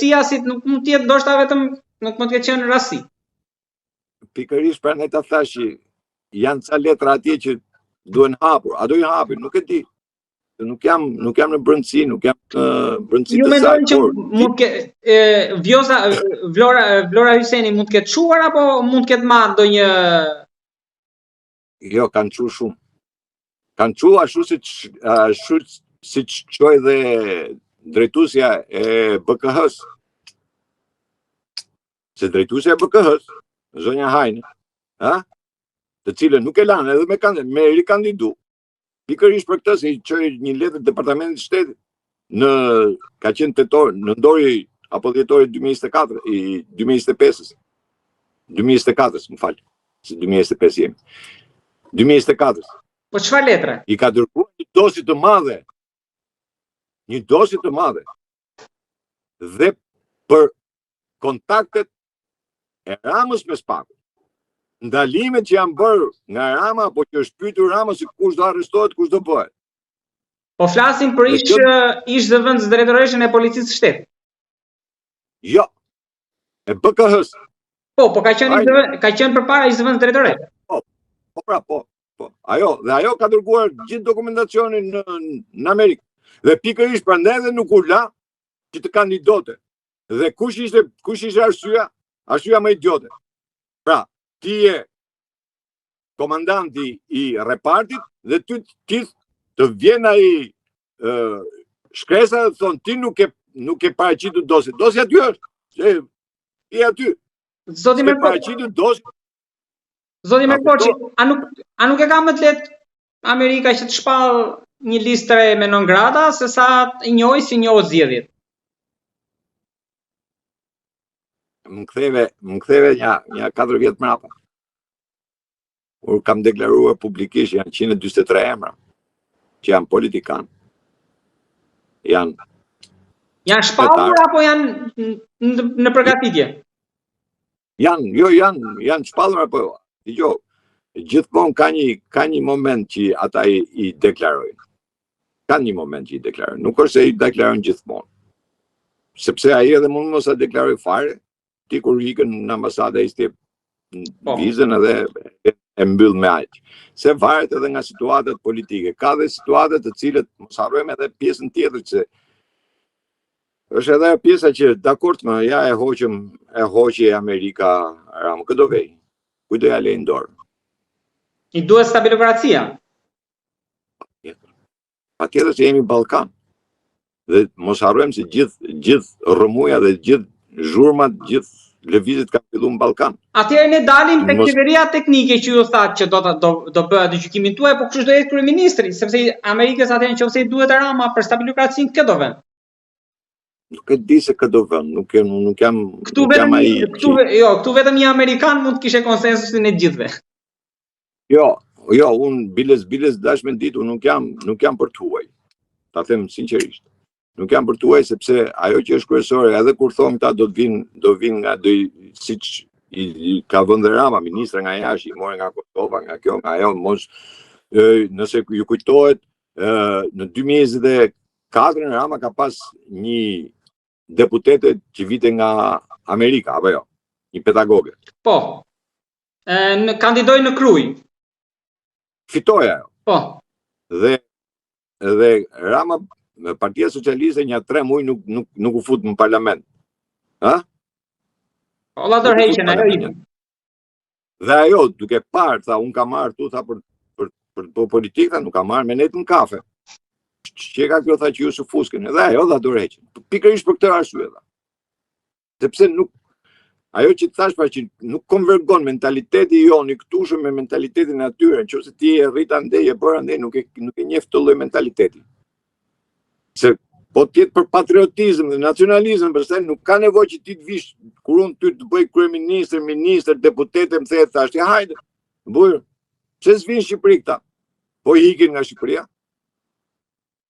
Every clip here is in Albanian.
Ciasit nuk mund të jetë ndoshta vetëm nuk mund të ketë qenë rasti. Pikërisht pra ne ta thash që janë ca letra atje që duhen hapur, a do i hapin, nuk e di. Nuk jam në brendësi, nuk jam në brendësi Ju të saj. mendoni që mund të Vlora Hyseni mund të ketë çuar apo mund të ketë marrë ndonjë. Jo, kanë çuar shumë. Kanë çuar ashtu siç çoi dhe drejtuesja e BKH-s. Se drejtuesja e BKH-s, zonja Hajnë, të cilën nuk e lanë edhe me rikandidu. Pikërisht për këtë se i çoi një letër departamentit të shtetit ka qenë tetor, në ndori apo dhjetori 2024 i 2025-s. 2024-s, më fal. Se 2025 jemi. 2024-s. Po çfarë letre? I ka dërguar një dosje të madhe. Një dosje të madhe. Dhe për kontaktet e Ramës me Spakun. Ndalimet që janë bërë nga Rama, apo që është pyetur Rama se kush do arrestohet, kush do bëhet. Po flasim për ish zëvendës drejtoreshën e policisë së shtetit. Jo. E BKH-s. Po ka qenë përpara ish zëvendës drejtoreshë. Po. Ajo ka dërguar gjithë dokumentacionin në Amerikë. Dhe pikërisht prandaj edhe nuk u la që të kandidote. Dhe kush ishte arsyeja? Arsyeja më idiote. Pra, ti je komandanti i repartit dhe ti të vjen ai shkresa dhe thon ti nuk e paraqitur dosjen. Dosja aty është. I aty. Zoti më paraqitur dosjen. Zoti Merkoçi, a nuk e ka më të lehtë Amerika që të shpall një listë re me non grata se sa i njohë si njohë zgjedhjet? Më ktheve një 4 vjet mbrapa. Kur kam deklaruar publikisht janë 143 emra që janë politikan. Janë shpallur apo janë në përgatitje? Janë shpallur apo jo. Gjithmonë ka një moment që ata i deklarojnë. Ka një moment që i deklarojnë. Nuk është se i deklarojnë gjithmonë. Sepse ai edhe mund mos e deklaroj fare. Ti kur ikën në ambasadë ai step vizën edhe e mbyll me aq. Se varet edhe nga situatat politike. Ka dhe situatat të cilët mos harrojmë edhe pjesën tjetër që është edhe pjesa që dakord më ja e hoqi Amerika Ram këdo vej. Kujt do ja lejnë dorë? I duhet stabiliokracia. Patjetër se jemi Ballkan. Dhe mos harrojmë se gjithë rrëmuja dhe gjithë zhurmat, gjithë lëvizjet kanë filluar në Ballkan. Atëherë ne dalim tek qeveria teknike që ju thatë që do bëhet gjykimin tuaj, po kush do jetë kryeministri, sepse Amerikës atëherë nëse i duhet Rama për stabiliokracinë këtë do vën. Nuk e di se këtë do vën, nuk jam ai. Këtu vetëm një amerikan mund të kishte konsensusin e gjithëve. Jo, unë biles dash me ditë, unë nuk jam për të huaj. Ta them sinqerisht. Nuk jam për të huaj sepse ajo që është kryesore, edhe kur thonë këta do vinë nga siç i ka vënë Rama, ministra nga jashtë, i morën nga Kosova, nga kjo, nga ajo, mos nëse ju kujtohet, në 2024 Rama ka pas një deputete që vite nga Amerika, apo jo? Një pedagoge. Po. Kandidoi në Kruj. Fitoi ajo. Po. Dhe Rama, Partia Socialiste një 3 muaj nuk u fut në parlament. Olla dorëheqjen ajo. Dhe ajo duke parë, tha, unë kam marrë tu tha për politikë, nuk kam marrë me net në kafe. Që ka kjo tha që ju së fusken, edhe ajo dha dorëheqjen. Pikërisht për këtë arsye dha. Sepse ajo që thash pra që nuk konvergon mentaliteti jonë i këtushëm me mentalitetin e atyre, nëse ti e rrit andej e bër andej, nuk e njeh këtë lloj mentaliteti. Se po tjetë për patriotizëm dhe nacionalizëm, përse nuk ka nevojë që ti të vish kur unë ty të bëj kryeministër, ministër, deputete, më the thashë, hajde, bujë, pse s'vin Shqipëri këta? Po i ikin nga Shqipëria.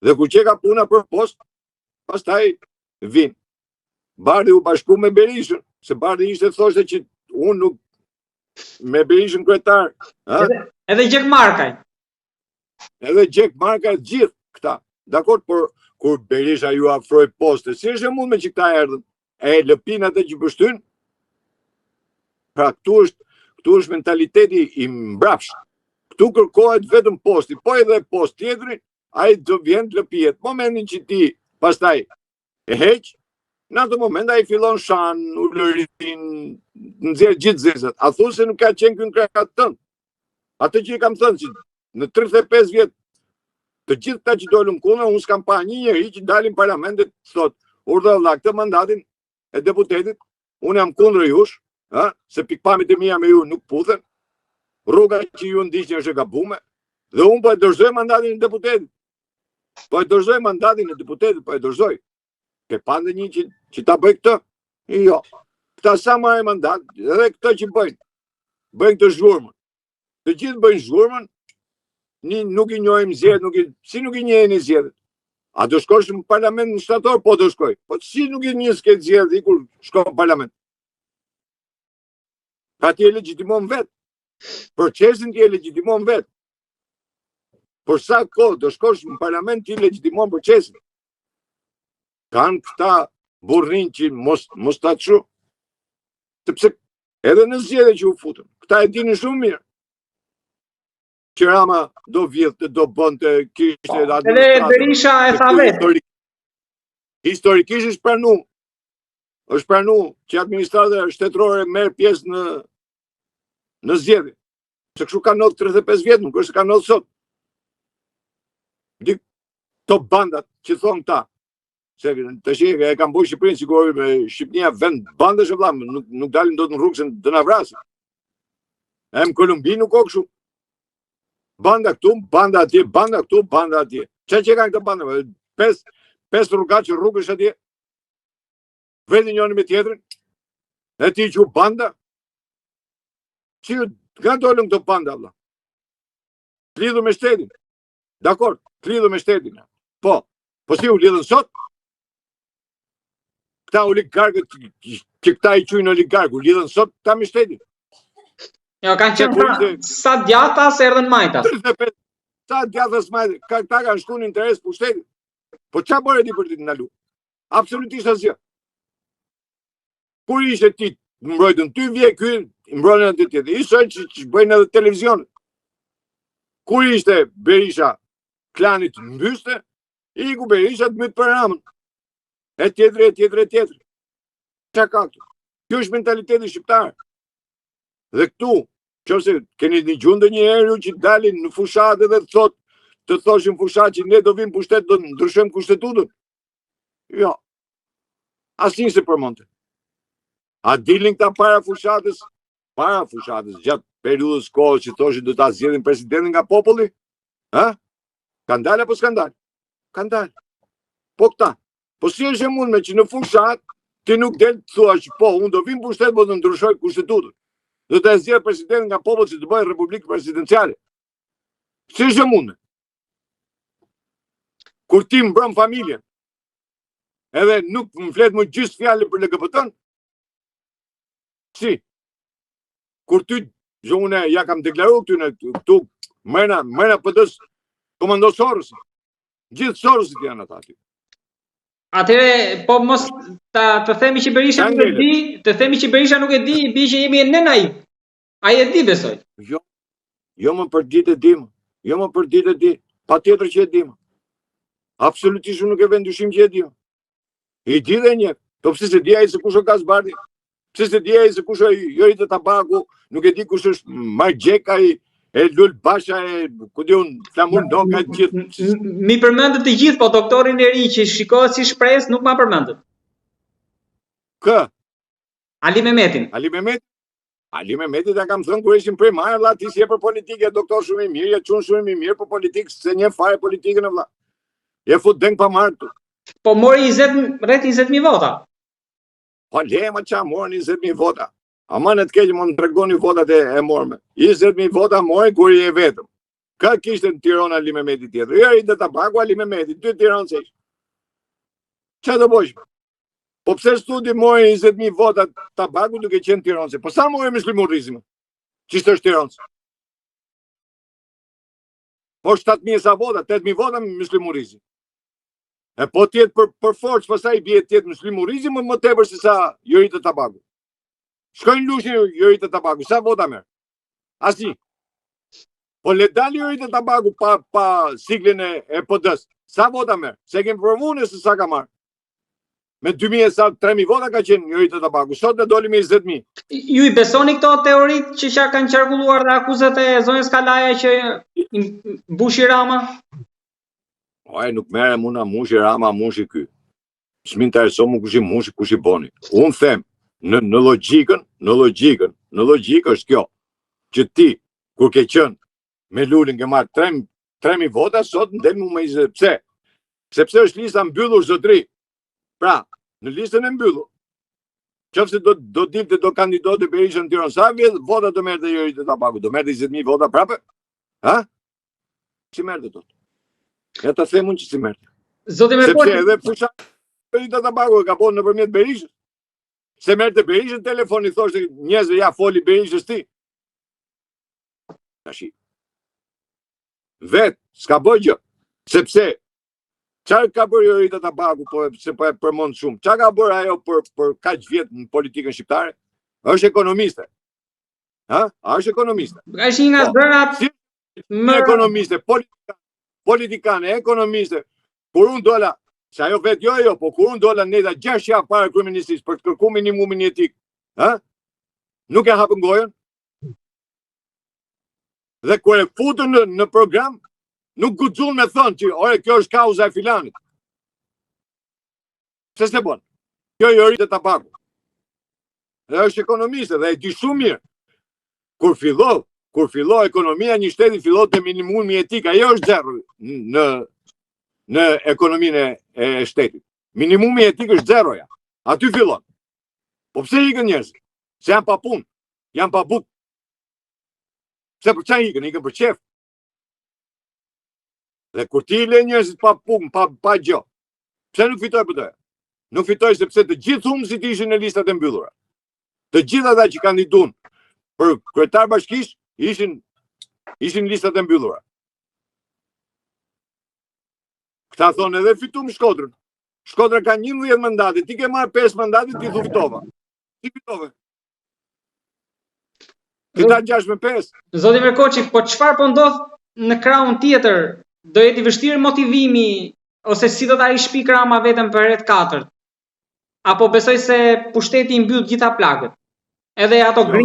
Dhe kur që ka puna për post, pastaj vin. Bardhi u bashku me Berishën, se Bardhi ishte thoshte që unë nuk me Berishën kryetar. Edhe Gjek Markaj. Edhe Gjek Markaj gjithë këta. Dakor, por kur Berisha ju afroi poste, si është e mundme që këta erdhën? e lëpin atë që pështyn. Pra këtu është mentaliteti i mbrapsht. Këtu kërkohet vetëm posti, po edhe post tjetëri, ai do vjen të lëpijet. Momentin që ti pastaj e heq, në atë moment ai fillon shan, ulërin, nxjerr gjithë zezat. A thu se nuk ka qenë ky në krahat tënd? Atë që i kam thënë që në 35 vjet të gjithë ta që dolën kundër, unë s'kam pa një njeri që dalin parlamentet thot, urdhë valla këtë mandatin e deputetit, unë jam kundër jush, se pikpamjet e mia me ju nuk puthen, rruga që ju ndiqni është e gabuar, dhe unë po e dorëzoj mandatin e deputetit. Po e dorëzoj mandatin e deputetit, po e dorëzoj. Ke pa ndonjë që ta bëj këtë? Jo. Këta sa marrin mandat, edhe këto që bëjnë këtë zhurmën. Të gjithë bëjnë zhurmën, nuk i njohim zgjedhjet, si nuk i njeheni zgjedhjet. A do shkosh në parlament në shtator? Po do shkoj. Po si nuk i njeh këtë zgjedhje kur shkon në parlament? Pra ti e legjitimon vetë. Procesin ti e legjitimon vetë. Por sa kohë do shkosh në parlament ti legjitimon procesin. Kanë këta burrin që mos ta çu. Sepse edhe në zgjedhje që u futën, këta e dinin shumë mirë. Që Rama do vjedhte, do bënte, kishte administratën. Edhe Berisha e tha vetë. Historikisht është pranu që administrata shtetërore merr pjesë në zgjedhje. Se kështu ka ndodhur 35 vjet, nuk është ka ndodhur sot. Këto bandat që thonë këta, se tash e kanë bërë Shqipërinë sigurisht me Shqipënia vend bandesh vëlla, nuk dalin dot në rrugë se do na vrasin. Në Kolumbi nuk ka kështu. Banda këtu, banda atje, banda këtu, banda atje. Çfarë që kanë këto banda? Pesë rrugaçë rrugësh atje. Vetë njëri me tjetrin. E ti që banda? Si nga dolën këto banda vëlla? Lidhur me shtetin. Dakor, lidhur me shtetin. Po si u lidhën sot? Këta oligarkët që këta i quajnë oligarkë, u lidhën sot këta me shtetin. Jo, kanë qenë sa djata se erdhën majta. Sa djata se majta, këta kanë shku në interes për shtetin. Po çfarë bëre ti për të ndalu? Absolutisht asgjë. Kur ishte ti mbrojtën ty vje ky, mbrojtën atë tjetër. Ishte që bëjnë edhe televizionet. Kur ishte Berisha klanit mbyste, iku Berisha të myt për Ramën. E tjetër. Çka ka këtu? Kjo është mentaliteti shqiptar. Dhe këtu, nëse keni dëgjuar ndonjëherë që dalin në fushatë dhe të thoshin fushat që ne do vim pushtet, do ndryshojmë kushtetutën. Jo. Asnjë se përmonte. A dilin këta para fushatës, gjatë periudhës kohës që thoshin do ta zgjedhin presidentin nga populli? Kanë dalë apo s'kan dalë? Kanë dalë. Po këta. Po si është e mundme që në fushat ti nuk del të thuash po, unë do vim pushtet, po do ndryshoj kushtetutën. Do të zgjedh presidentin nga populli që të bëjë republikë presidenciale. Si është e mundme? Kur ti mbron familjen, edhe nuk më flet më gjysmë fjalë për LGBT-n, si? Kur ty, unë ja kam deklaruar këtu mëna PD-s komando Soros. Gjithë Sorosit janë ata aty. Atëre, po mos të themi që Berisha nuk e di, i bie që jemi në naiv. Ai e di besoj. Jo më për ditë e di. Patjetër që e di. Absolutisht nuk e vend dyshim që e di. I di dhe një. Po pse se di ai se kush është Gazbardi? Pse se di ai se kush është Jori Tabaku? Nuk e di kush është Margjeka e Lul Basha ku diun Flamur Doka gjithë. Mi përmendët të gjithë, po doktorin e ri që shikohet si shpresë nuk ma përmendët. Kë? Ali Mehmetin. Ali Mehmetit ja kam thënë kur ishim primar, vëlla, ti si e për politikë, doktor shumë i mirë, ja çon shumë i mirë për politikë, se një fare politikën e vëlla. Je fut deng pa marrë. Po mori rreth 20.000 vota. Po lema qa morën 20.000 vota. Ama në të keqë më në tregoni votat e morme. 20.000 vota mori kur i e vetëm. Ka kishte në Tirana Ali Mehmeti tjetër. Jeri dhe Tabaku Ali Mehmeti, 2 Tiranë se ishë. Qa të bojshme? Po pse studi mori 20.000 vota Tabaku duke qenë Tiranë? Po sa mori Muslimurrizme? Qishtë është Tiranë? Po 7.000 sa vota, 8.000 vota Muslimurrizme. E po tjetë për forcë, pastaj bie tjetë muslimurizëm më tepër se sa Jorita Tabaku. Shkojnë lushin Jorita Tabaku, sa vota merr? Asnjë. Po le dalë Jorita Tabaku pa siglin e PD-s. Sa vota merr? Se kemi provuar se sa ka marr. Me 2000 sa 3000 vota ka qenë Jorita Tabaku. Sot ne doli me 20000. Ju i besoni këto teoritë që kanë qarkulluar dhe akuzat e zonës Kalaja që mbushi Rama? Oj, nuk merrem una mushi Rama, mushi ky. S'më intereson mu kush i mushi, kush i boni. Unë them, në logjikë është kjo, që ti, kur ke qenë me Lulin ke marrë 3000 vota, sot ndel mu me 20. Pse? Sepse është lista mbyllur, zotri. Pra, në listën e mbyllur, qofse do dilte do kandidote Berisha në Tiranë, sa vota do merrte Jorita Tabaku? Do merrte 20000 vota prapë? Ha? Si merrte tot? Ja ta them unë që si merrte. Zoti Merkoçi, sepse edhe fusha Jorita Tabaku e ka bën nëpërmjet Berishës. Se merrte Berishën telefon i thoshte njerëzve ja foli Berishës ti. Tashi. Vet, s'ka bëj gjë. Sepse çfarë ka bërë Jorita Tabaku, se po e përmend shumë. Çfarë ka bërë ajo për kaq vjet në politikën shqiptare? Është ekonomiste. Ha? Është ekonomiste. është një nga zërat Më ekonomiste, politikane, ekonomiste. Kur unë dola, se ajo vet jo, po kur unë dola neta 6 javë para kryeministisë për të kërkuar minimumin jetik, ha? Nuk e hapën gojën. Dhe kur e futën në program, nuk guxon me thonë që ore kjo është kauza e filanit. Pse s'e bën? Kjo Jorita Tabaku. Dhe është ekonomiste dhe e di shumë mirë. Kur filloi ekonomia një shteti filloi te minimumi etik, ajo është zero në ekonominë e shtetit. Minimumi etik është zeroja. Aty fillon. Po pse ikën njerëzit? Se janë pa punë, janë pa bukë. Pse për çfarë ikën? Ikën për çef. Dhe kur ti le njerëzit pa punë, pa gjë, pse nuk fitoi PD-ja? Nuk fitoi sepse të gjithë humësit ishin në listat e mbyllura. Të gjithë ata që kandiduan për kryetar bashkish ishin në listat e mbyllura. Këta thonë edhe fitum Shkodrën. Shkodra ka 11 mandate, ti ke marrë 5 mandate, ti thu fitove. Ti fitove. Këta 6-5. Zoti Merkoçi, po çfarë po ndodh në krahun tjetër? Do jeti vështirë motivimi ose si do ta shpik Rama vetëm për herë të katërt? Apo besoj se pushteti i mbyll gjitha plagët? Edhe ato